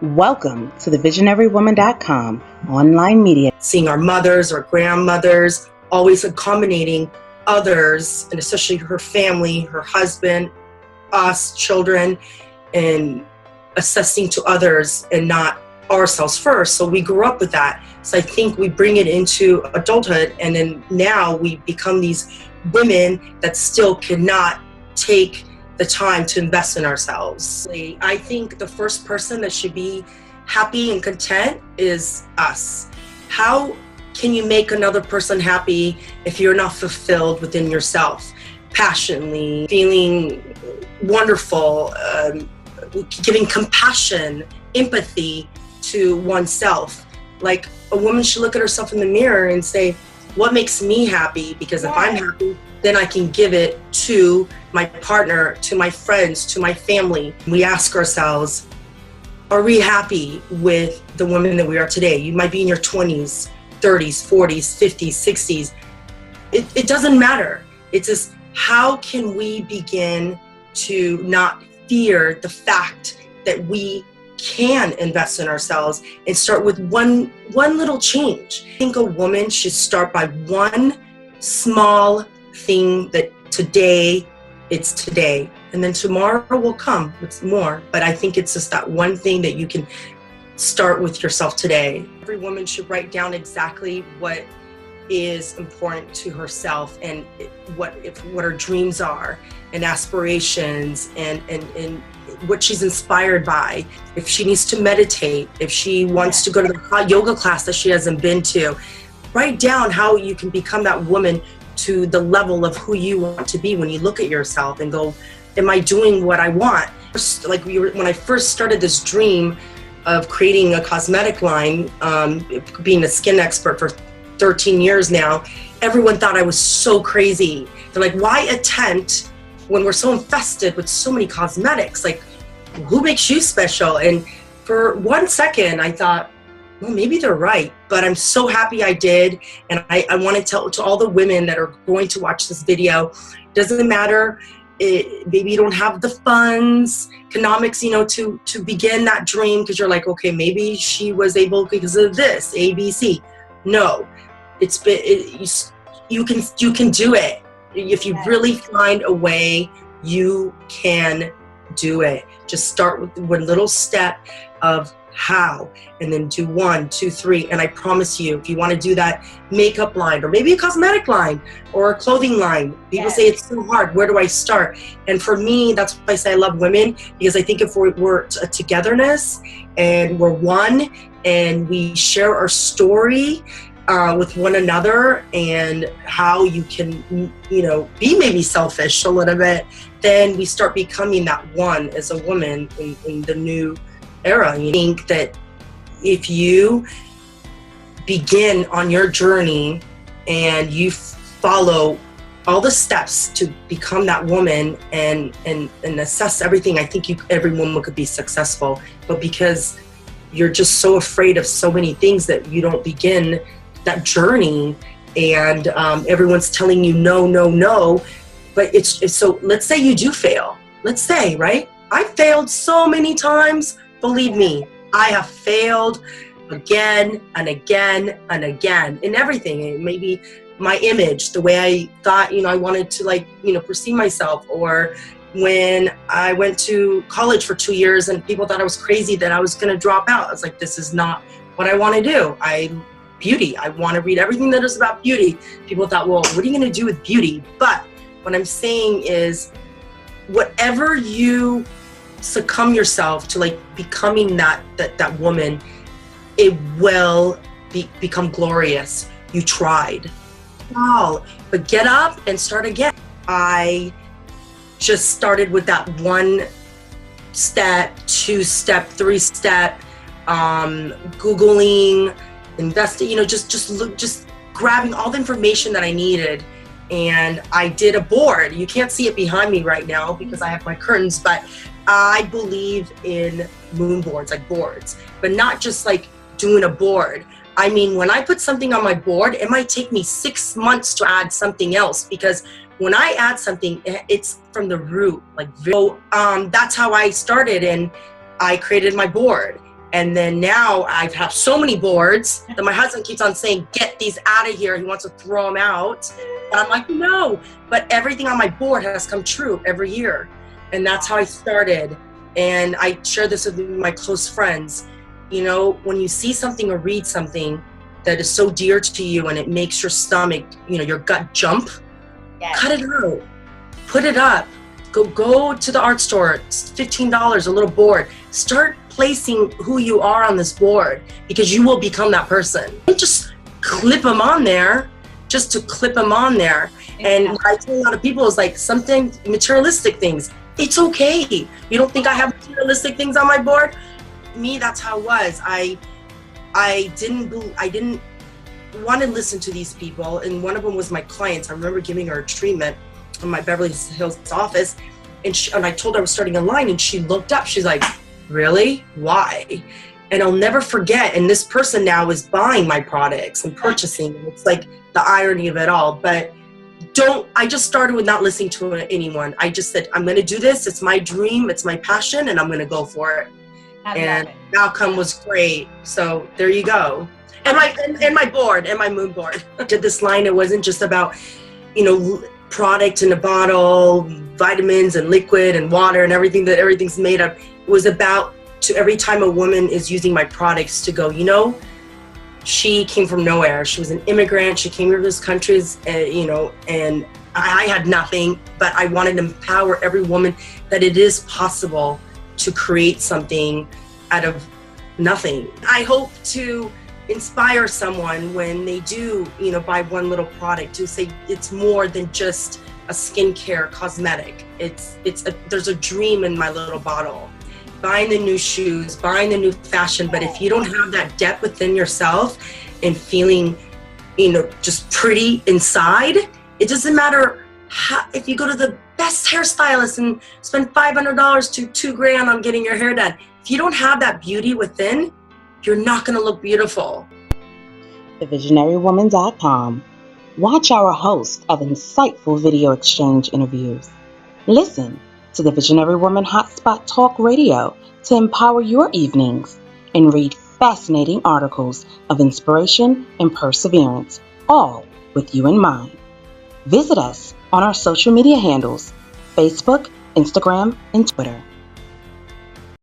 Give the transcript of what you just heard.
Welcome to the visionarywoman.com online media. Seeing our mothers or grandmothers, always accommodating others, and especially her family, her husband, us, children, and assessing to others and not ourselves first. So we grew up with that. So I think we bring it into adulthood, and then now we become these women that still cannot take the time to invest in ourselves. I think the first person that should be happy and content is us. How can you make another person happy if you're not fulfilled within yourself? Passionately, feeling wonderful, giving compassion, empathy to oneself. Like a woman should look at herself in the mirror and say, what makes me happy? Because if I'm happy, then I can give it to my partner, to my friends, to my family. We ask ourselves, are we happy with the woman that we are today? You might be in your 20s, 30s, 40s, 50s, 60s. It doesn't matter. It's just, how can we begin to not fear the fact that we can invest in ourselves and start with one little change? I think a woman should start by one small thing that today, it's today. And then tomorrow will come with more. But I think it's just that one thing that you can start with yourself today. Every woman should write down exactly what is important to herself and what her dreams are and aspirations and what she's inspired by. If she needs to meditate, if she wants to go to the yoga class that she hasn't been to, write down how you can become that woman to the level of who you want to be when you look at yourself and go, am I doing what I want? Like when I first started this dream of creating a cosmetic line, being a skin expert for 13 years now, everyone thought I was so crazy. They're like, why attempt when we're so infested with so many cosmetics? Like, who makes you special? And for 1 second, I thought, well, maybe they're right, but I'm so happy I did. And I want to tell to all the women that are going to watch this video, doesn't matter, maybe you don't have the funds, economics, to begin that dream, because you're like, okay, maybe she was able because of this, A, B, C. No, you can do it. If you really find a way, you can do it. Just start with one little step of how, and then do 1, 2, 3. And I promise you, if you want to do that makeup line, or maybe a cosmetic line, or a clothing line, people say it's so hard, where do I start? And for me, that's why I say I love women, because I think if we're a togetherness and we're one and we share our story with one another and how you can, be maybe selfish a little bit, then we start becoming that one as a woman in the new era. I think that if you begin on your journey and you follow all the steps to become that woman and assess everything, I think every woman could be successful. But because you're just so afraid of so many things that you don't begin that journey, and everyone's telling you no, no, no. But it's so, let's say you do fail. Let's say, right? I failed so many times. Believe me, I have failed again and again and again in everything. Maybe my image, the way I thought, I wanted to perceive myself, or when I went to college for 2 years and people thought I was crazy that I was going to drop out. I was like, this is not what I want to do. Beauty. I want to read everything that is about beauty. People thought, well, what are you going to do with beauty? But what I'm saying is, whatever you succumb yourself to, becoming that woman, it will become glorious. You tried. Wow. But get up and start again. I just started with that 1 step, 2 step, 3 step, Googling, investing, just grabbing all the information that I needed. And I did a board. You can't see it behind me right now because I have my curtains, but I believe in moon boards, like boards, but not just doing a board. I mean, when I put something on my board, it might take me 6 months to add something else, because when I add something, it's from the root. That's how I started, and I created my board. And then now I have so many boards that my husband keeps on saying, get these out of here. He wants to throw them out. And I'm like, no, but everything on my board has come true every year. And that's how I started. And I share this with my close friends. You know, when you see something or read something that is so dear to you and it makes your stomach, you know, your gut jump, cut it out, put it up, go to the art store. It's $15, a little board. Start placing who you are on this board, because you will become that person. Don't just clip them on there just to clip them on there. And what I tell a lot of people is like, something materialistic things, it's okay. You don't think I have materialistic things on my board? Me, that's how it was. I didn't want to listen to these people, and one of them was my clients. I remember giving her a treatment in my Beverly Hills office, and I told her I was starting a line, and she looked up. She's like, really? Why? And I'll never forget. And this person now is buying my products and purchasing. It's like the irony of it all. But I just started with not listening to anyone. I just said, I'm going to do this. It's my dream. It's my passion, and I'm going to go for it. And the outcome was great. So there you go. And my board and my mood board. I did this line. It wasn't just about, you know, product in a bottle, vitamins and liquid and water and everything's made of. It was about, to every time a woman is using my products, to go, you know, she came from nowhere. She was an immigrant. She came here to this country, you know, and I had nothing, but I wanted to empower every woman that it is possible to create something out of nothing. I hope to inspire someone when they do, you know, buy one little product, to say it's more than just a skincare cosmetic. There's a dream in my little bottle. Buying the new shoes, buying the new fashion, but if you don't have that depth within yourself and feeling, you know, just pretty inside, it doesn't matter how, if you go to the best hairstylist and spend $500 to $2,000 on getting your hair done. If you don't have that beauty within, you're not going to look beautiful. TheVisionaryWoman.com. Watch our host of insightful video exchange interviews. Listen to the Visionary Woman Hotspot Talk Radio to empower your evenings, and read fascinating articles of inspiration and perseverance, all with you in mind. Visit us on our social media handles, Facebook, Instagram, and Twitter.